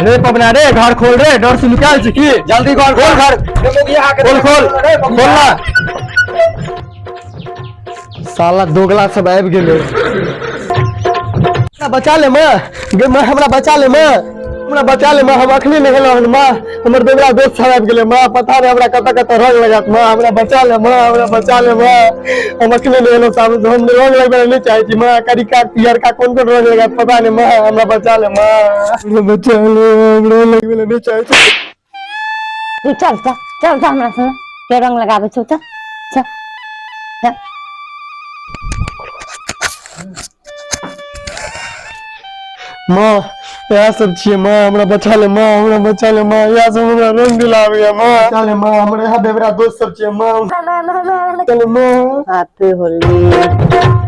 रे पबना रे घर खोल रे डर से निकाल छी की जल्दी घर खोल खोल खोल ना साला दोगला सब आबि गेलै बचा ले माँ हमरा बचा ले माँ हमरा बचा ले माँ हम अखनी नहीं हेलो माँ हमर दोगला दोस्त सब आबि गेलै माँ पता नहीं हमरा कत कत रंग लगात माँ हमरा बचा ले माँ हम अखनी नहीं हेलो साहब हम रंग लगबे नहीं चाहे छी माँ करी का पियर का कौन कौन रंग लगात पता नहीं माँ हमरा बचा ले माँ बचा ले हमरा लगबे नहीं चाहे छी तू चल चल चल चल हमरा संग के रंग लगाबे छौ चल चल चल माँ यह सब छे माँ हमरा बचा ले माँ यह सब हमरा रंग दिलावे माँ बचा ले माँ हमरा यहाँ बेबरा दोस्त सब छे माँ चल माँ हैप्पी होली